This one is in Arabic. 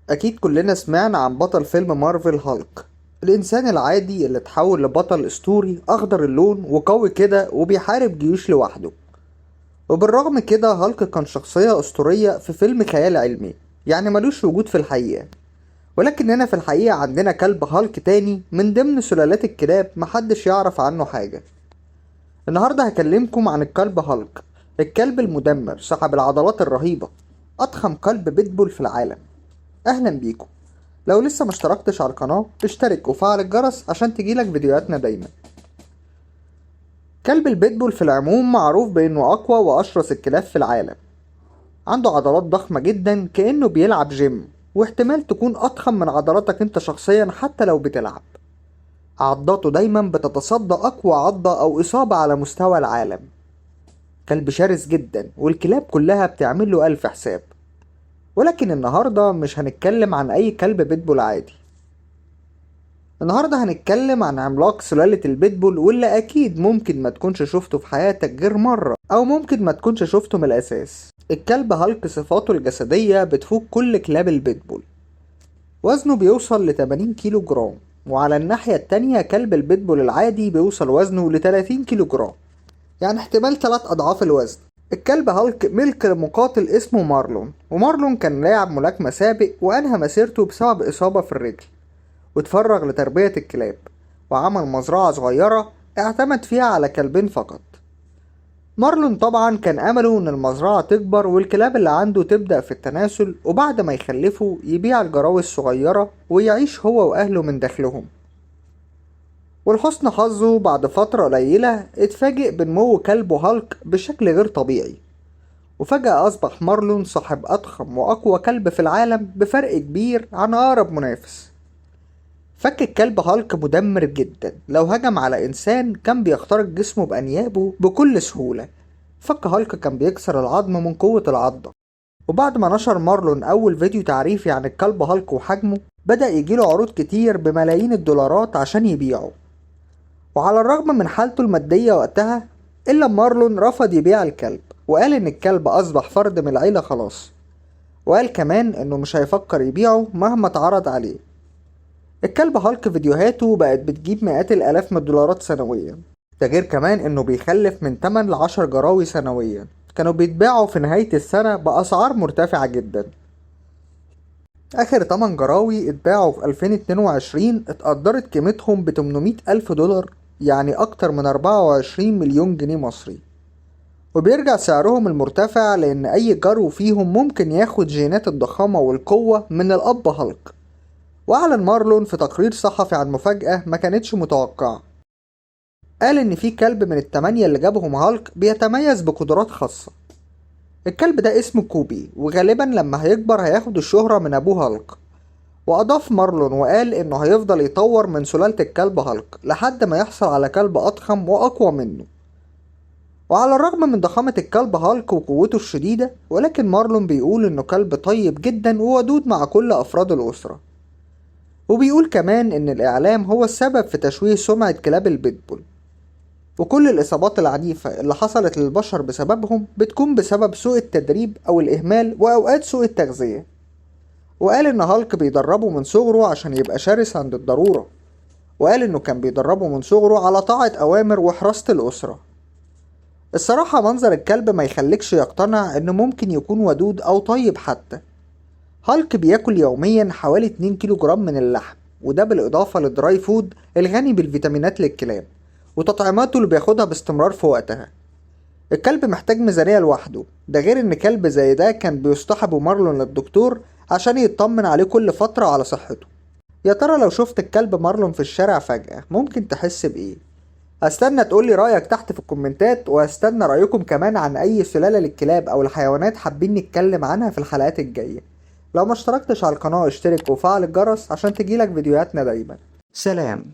أكيد كلنا سمعنا عن بطل فيلم مارفل هالك، الإنسان العادي اللي اتحول لبطل أسطوري أخضر اللون وقوي كده وبيحارب جيوش لوحده. وبالرغم كده هالك كان شخصية أسطورية في فيلم خيال علمي، يعني ملوش وجود في الحقيقة. ولكننا في الحقيقة عندنا كلب هالك تاني من ضمن سلالات الكلاب محدش يعرف عنه حاجة. النهاردة هكلمكم عن الكلب هالك، الكلب المدمر صاحب العضلات الرهيبة، أضخم كلب بيتبول في العالم. أهلا بيكم. لو لسه مشتركتش على القناة اشترك وفعل الجرس عشان تجيلك فيديوهاتنا دايما. كلب البيتبول في العموم معروف بانه اقوى واشرس الكلاب في العالم. عنده عضلات ضخمة جدا كأنه بيلعب جيم، واحتمال تكون اضخم من عضلاتك انت شخصيا حتى لو بتلعب. عضاته دايما بتتصدى اقوى عضة او اصابة على مستوى العالم. كلب شرس جدا والكلاب كلها بتعمل له الف حساب. ولكن النهاردة مش هنتكلم عن اي كلب بيتبول عادي. النهاردة هنتكلم عن عملاق سلالة البيتبول واللي أكيد ممكن ما تكونش شفته في حياتك غير مرة، أو ممكن ما تكونش شفته من الأساس. الكلب هالك صفاته الجسدية بتفوق كل كلاب البيتبول. وزنه بيوصل ل 80 كيلو جرام، وعلى الناحية التانية كلب البيتبول العادي بيوصل وزنه ل 30 كيلو جرام، يعني احتمال 3 أضعاف الوزن. الكلب هالك ملك مقاتل اسمه مارلون، ومارلون كان لاعب ملاكمة سابق وأنهى مسيرته بسبب إصابة في الرجل، واتفرغ لتربية الكلاب، وعمل مزرعة صغيرة اعتمد فيها على كلبين فقط. مارلون طبعا كان أمله إن المزرعة تكبر والكلاب اللي عنده تبدأ في التناسل، وبعد ما يخلفوا يبيع الجراوي الصغيرة ويعيش هو وأهله من دخلهم. ولحسن حظه بعد فترة قليلة اتفاجئ بنمو كلبه هالك بشكل غير طبيعي، وفجأة أصبح مارلون صاحب أضخم وأقوى كلب في العالم بفرق كبير عن أقرب منافس. فك الكلب هالك مدمر جدا، لو هجم على إنسان كان بيخترق جسمه بأنيابه بكل سهولة. فك هالك كان بيكسر العظم من قوة العضة. وبعد ما نشر مارلون أول فيديو تعريفي عن الكلب هالك وحجمه، بدأ يجيله عروض كتير بملايين الدولارات عشان يبيعه. وعلى الرغم من حالته المادية وقتها، إلا مارلون رفض يبيع الكلب، وقال إن الكلب أصبح فرد من العيلة خلاص. وقال كمان إنه مش هيفكر يبيعه مهما اتعرض عليه. الكلب هالك فيديوهاته بقت بتجيب مئات الآلاف من الدولارات سنويا. ده غير كمان انه بيخلف من 8 ل 10 جراوي سنويا، كانوا بيتباعوا في نهاية السنة بأسعار مرتفعة جدا. آخر 8 جراوي اتباعوا في 2022 اتقدرت قيمتهم ب 800 ألف دولار، يعني أكتر من 24 مليون جنيه مصري. وبيرجع سعرهم المرتفع لأن أي جرو فيهم ممكن ياخد جينات الضخامة والقوة من الأب هالك. وأعلن مارلون في تقرير صحفي عن مفاجأة ما كانتش متوقعة. قال إن في كلب من التمانية اللي جابهم هالك بيتميز بقدرات خاصة. الكلب ده اسمه كوبي، وغالبا لما هيكبر هياخد الشهرة من أبوه هالك. وأضاف مارلون وقال إنه هيفضل يطور من سلالة الكلب هالك لحد ما يحصل على كلب أضخم وأقوى منه. وعلى الرغم من ضخامة الكلب هالك وقوته الشديدة، ولكن مارلون بيقول إنه كلب طيب جدا وودود مع كل أفراد الأسرة. وبيقول كمان إن الإعلام هو السبب في تشويه سمعة كلاب البيتبول، وكل الإصابات العنيفة اللي حصلت للبشر بسببهم بتكون بسبب سوء التدريب أو الإهمال وأوقات سوء التغذية. وقال إن هالك بيدربه من صغره عشان يبقى شرس عند الضرورة. وقال إنه كان بيدربه من صغره على طاعة أوامر وحراسة الأسرة. الصراحة منظر الكلب ما يخليكش يقتنع إنه ممكن يكون ودود أو طيب حتى. هالك بياكل يوميا حوالي 2 كيلو جرام من اللحم، وده بالإضافة للدراي فود الغني بالفيتامينات للكلاب، وتطعيماته اللي بياخدها باستمرار في وقتها. الكلب محتاج ميزانية لوحده، ده غير ان كلب زي ده كان بيصطحبه مارلون للدكتور عشان يطمن عليه كل فترة على صحته. يا ترى لو شفت الكلب مارلون في الشارع فجأة ممكن تحس بإيه؟ هستنى تقولي رأيك تحت في الكومنتات، وهستنى رأيكم كمان عن أي سلالة للكلاب أو الحيوانات حابين نتكلم عنها في الحلقات الجاية. لو ما اشتركتش على القناة اشترك وفعل الجرس عشان تجيلك فيديوهاتنا دايما. سلام.